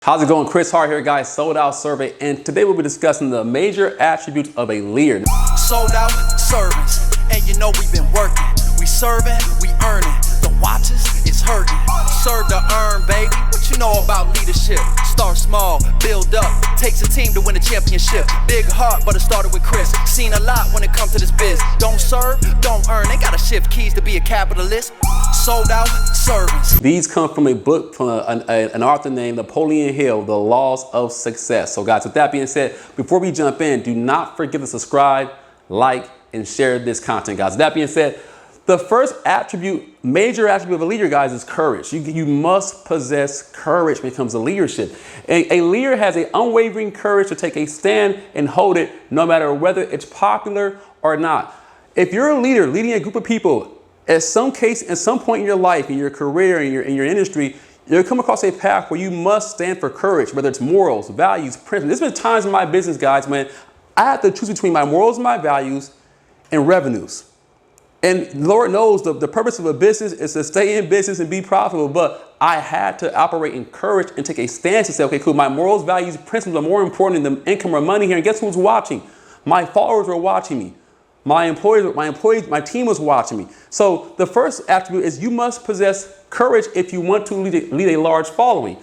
How's it going? Chris Hart here, guys. Sold Out Survey, and today we'll be discussing the major attributes of a leader. Sold out servants, and you know we've been working. We serving, we earning. The watches is hurting. Serve to earn, baby. What you know about leadership? Start small, build up. Takes a team to win a championship. Big heart, but it started with Chris. Seen a lot when it comes to this biz. Don't serve, don't earn. They gotta shift keys to be a capitalist. Sold out servants. These come from a book from an author named Napoleon Hill, The Laws of Success. So guys, with that being said, before we jump in, do not forget to subscribe, like, and share this content, guys. With that being said, the first attribute, major attribute of a leader, guys, is courage. You must possess courage when it comes to leadership. A leader has an unwavering courage to take a stand and hold it no matter whether it's popular or not. If you're a leader leading a group of people, at some point in your life, in your career, in your industry, you'll come across a path where you must stand for courage, whether it's morals, values, principles. There's been times in my business, guys, when I had to choose between my morals and my values and revenues. And Lord knows the purpose of a business is to stay in business and be profitable, but I had to operate in courage and take a stance and say, okay, cool, my morals, values, principles are more important than the income or money here. And guess who's watching? My followers are watching me. My employees, my team was watching me. So the first attribute is you must possess courage if you want to lead a large following.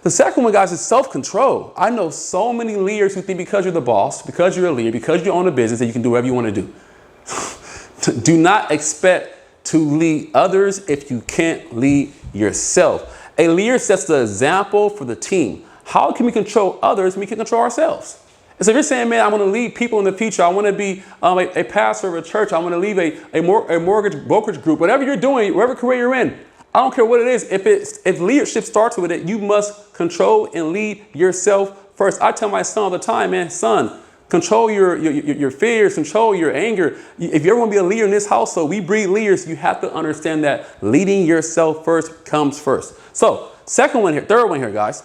The second one, guys, is self-control. I know so many leaders who think because you're the boss, because you're a leader, because you own a business, that you can do whatever you want to do. Do not expect to lead others if you can't lead yourself. A leader sets the example for the team. How can we control others when we can control ourselves? And so if you're saying, man, I want to lead people in the future, I want to be a pastor of a church, I want to lead a mortgage brokerage group, whatever you're doing, whatever career you're in, I don't care what it is. If leadership starts with it, you must control and lead yourself first. I tell my son all the time, man, son, control your fears, control your anger. If you ever want to be a leader in this household, we breed leaders. You have to understand that leading yourself first comes first. So third one here, guys.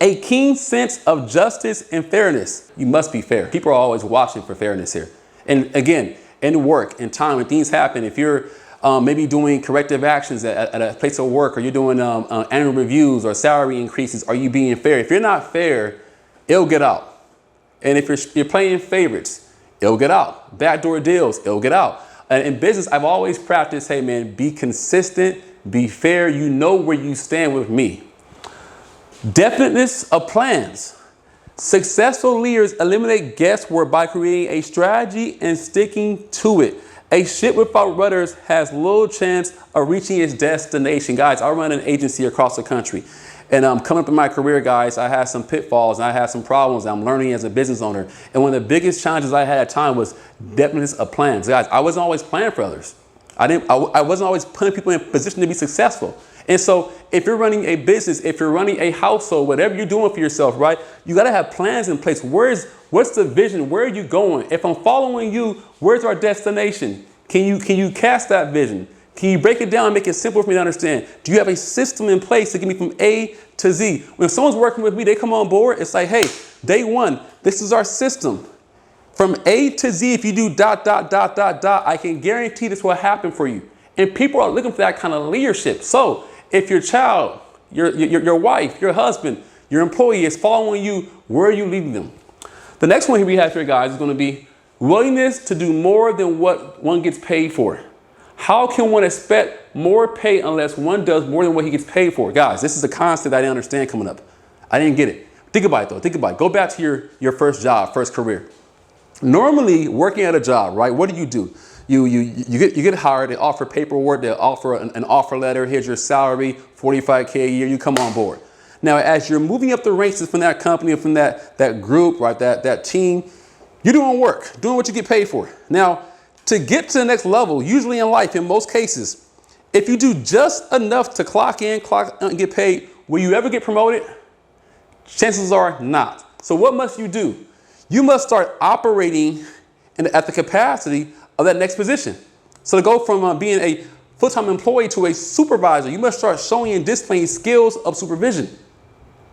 A keen sense of justice and fairness. You must be fair. People are always watching for fairness here. And again, in work, in time, when things happen, if you're maybe doing corrective actions at a place of work, or you're doing annual reviews or salary increases, are you being fair? If you're not fair, it'll get out. And if you're playing favorites, it'll get out. Backdoor deals, it'll get out. And in business, I've always practiced, hey man, be consistent, be fair. You know where you stand with me. Definiteness of plans. Successful leaders eliminate guesswork by creating a strategy and sticking to it. A ship without rudders has little chance of reaching its destination. Guys, I run an agency across the country. And coming up in my career, guys, I had some pitfalls and I had some problems I'm learning as a business owner. And one of the biggest challenges I had at the time was definiteness of plans. Guys, I wasn't always planning for others. I wasn't always putting people in a position to be successful. And so if you're running a business, if you're running a household, whatever you're doing for yourself, right, you got to have plans in place. What's the vision? Where are you going? If I'm following you, where's our destination? Can you cast that vision? Can you break it down and make it simple for me to understand? Do you have a system in place to get me from A to Z? When someone's working with me, they come on board. It's like, hey, day one, this is our system. From A to Z, if you do ... I can guarantee this will happen for you. And people are looking for that kind of leadership. So if your child, your wife, your husband, your employee is following you, where are you leading them? The next one we have here, guys, is going to be willingness to do more than what one gets paid for. How can one expect more pay unless one does more than what he gets paid for? Guys, this is a concept I didn't understand coming up. I didn't get it. Think about it, though. Think about it. Go back to your first job, first career. Normally, working at a job, right, what do? You get hired, they offer paperwork, they offer an offer letter, here's your salary, $45K a year, you come on board. Now, as you're moving up the ranks from that company, from that group, right, that team, you're doing work, doing what you get paid for. Now, to get to the next level, usually in life, in most cases, if you do just enough to clock in, clock out, and get paid, will you ever get promoted? Chances are not. So what must you do? You must start operating at the capacity of that next position. So to go from being a full-time employee to a supervisor, you must start showing and displaying skills of supervision.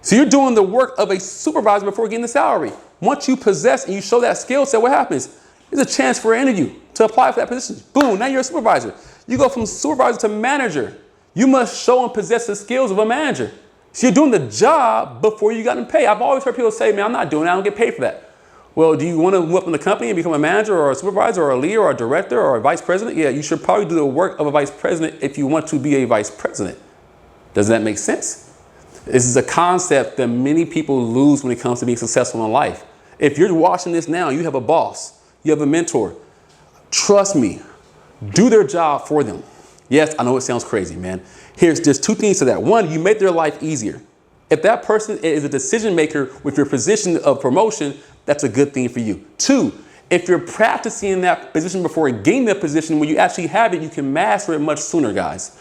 So you're doing the work of a supervisor before getting the salary. Once you possess and you show that skill set, what happens? There's a chance for an interview to apply for that position. Boom, now you're a supervisor. You go from supervisor to manager. You must show and possess the skills of a manager. So you're doing the job before you gotten paid. I've always heard people say, man, I'm not doing it. I don't get paid for that. Well, do you want to move up in the company and become a manager or a supervisor or a leader or a director or a vice president? Yeah, you should probably do the work of a vice president if you want to be a vice president. Does that make sense? This is a concept that many people lose when it comes to being successful in life. If you're watching this now, you have a boss, you have a mentor. Trust me, do their job for them. Yes, I know it sounds crazy, man. There's two things to that. One, you make their life easier. If that person is a decision maker with your position of promotion, that's a good thing for you. Two, if you're practicing in that position before gaining that position, when you actually have it, you can master it much sooner, guys.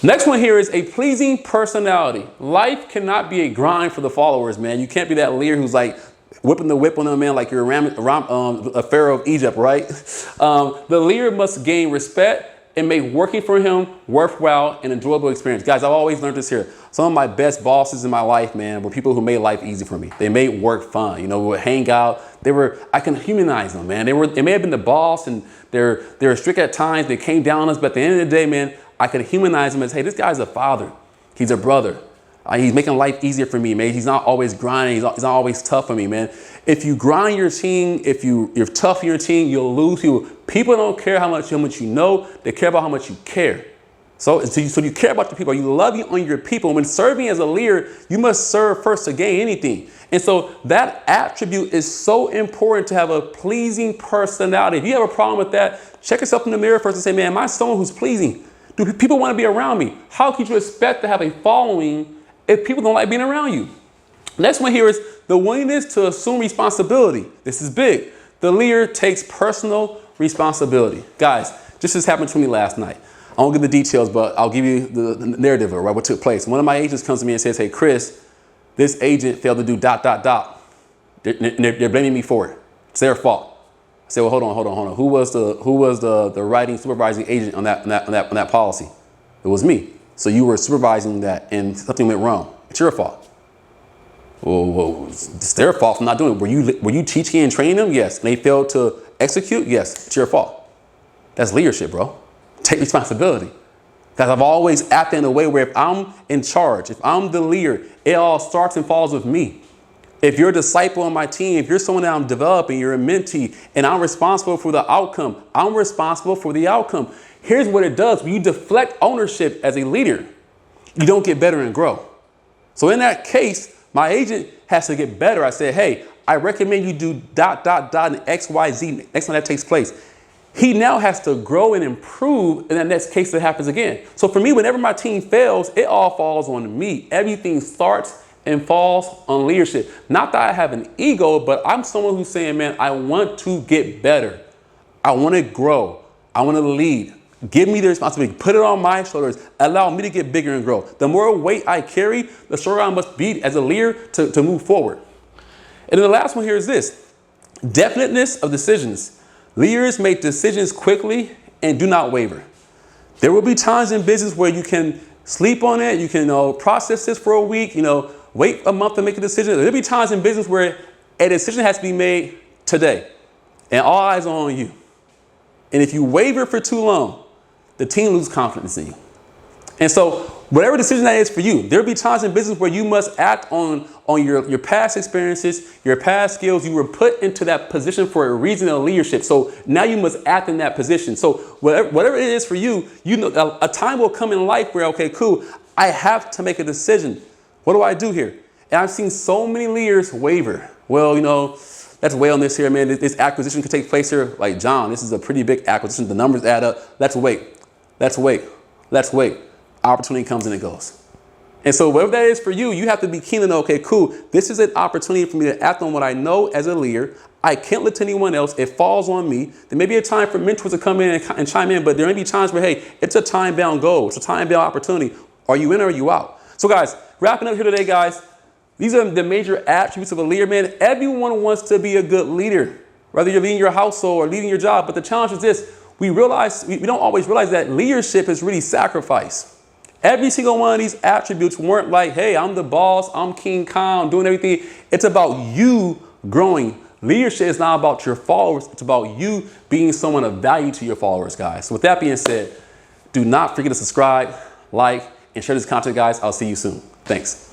Next one here is a pleasing personality. Life cannot be a grind for the followers, man. You can't be that leader who's like whipping the whip on them, man, like you're a pharaoh of Egypt, right? The leader must gain respect and make working for him worthwhile and enjoyable experience. Guys, I've always learned this here. Some of my best bosses in my life, man, were people who made life easy for me. They made work fun. You know, we would hang out. I can humanize them, man. They may have been the boss and they're strict at times. They came down on us, but at the end of the day, man, I could humanize them as, hey, this guy's a father. He's a brother. He's making life easier for me, man. He's not always grinding. He's not always tough for me, man. If you grind your team, if you're tough in your team, you'll lose people. People don't care how much you know. They care about how much you care. So you care about the people. You love on your people. When serving as a leader, you must serve first to gain anything. And so that attribute is so important to have a pleasing personality. If you have a problem with that, check yourself in the mirror first and say, man, am I someone who's pleasing? Do people want to be around me? How could you expect to have a following if people don't like being around you? Next one here is the willingness to assume responsibility. This is big. The leader takes personal responsibility. Guys, just this happened to me last night. I won't give the details, but I'll give you the narrative of what took place. One of my agents comes to me and says, hey, Chris, this agent failed to do ... They're blaming me for it. It's their fault. I said, well, hold on. Who was the writing supervising agent on that policy? It was me. So you were supervising that and something went wrong. It's your fault. Well, it's their fault for not doing it. Were you teaching and training them? Yes. And they failed to execute? Yes. It's your fault. That's leadership, bro. Take responsibility. Because I've always acted in a way where if I'm in charge, if I'm the leader, it all starts and falls with me. If you're a disciple on my team, if you're someone that I'm developing, you're a mentee, and I'm responsible for the outcome, I'm responsible for the outcome. Here's what it does. When you deflect ownership as a leader, you don't get better and grow. So in that case, my agent has to get better. I said, hey, I recommend you do ... and X, Y, Z. Next time that takes place. He now has to grow and improve in that next case that happens again. So for me, whenever my team fails, it all falls on me. Everything starts and falls on leadership. Not that I have an ego, but I'm someone who's saying, man, I want to get better. I want to grow. I want to lead. Give me the responsibility. Put it on my shoulders. Allow me to get bigger and grow. The more weight I carry, the stronger I must be as a leader to move forward. And then the last one here is this. Definiteness of decisions. Leaders make decisions quickly and do not waver. There will be times in business where you can sleep on it. You can process this for a week, wait a month to make a decision. There'll be times in business where a decision has to be made today and all eyes are on you. And if you waver for too long, the team loses confidence in you. And so whatever decision that is for you, there'll be times in business where you must act on your past experiences, your past skills. You were put into that position for a reason of leadership. So now you must act in that position. So whatever it is for you, a time will come in life where, okay, cool, I have to make a decision. What do I do here? And I've seen so many leaders waver. Well, let's wait on this here, man. This acquisition could take place here. Like, John, this is a pretty big acquisition. The numbers add up. Let's wait. Opportunity comes and it goes. And so whatever that is for you, you have to be keen to know, okay, cool, this is an opportunity for me to act on what I know as a leader. I can't let anyone else. It falls on me. There may be a time for mentors to come in and chime in, but there may be times where, hey, it's a time-bound goal. It's a time-bound opportunity. Are you in or are you out? So guys, wrapping up here today, guys, these are the major attributes of a leader, man. Everyone wants to be a good leader, whether you're leading your household or leading your job. But the challenge is this. We don't always realize that leadership is really sacrifice. Every single one of these attributes weren't like, hey, I'm the boss, I'm King Kong, I'm doing everything. It's about you growing. Leadership is not about your followers. It's about you being someone of value to your followers, guys. So with that being said, do not forget to subscribe, like, and share this content, guys. I'll see you soon. Thanks.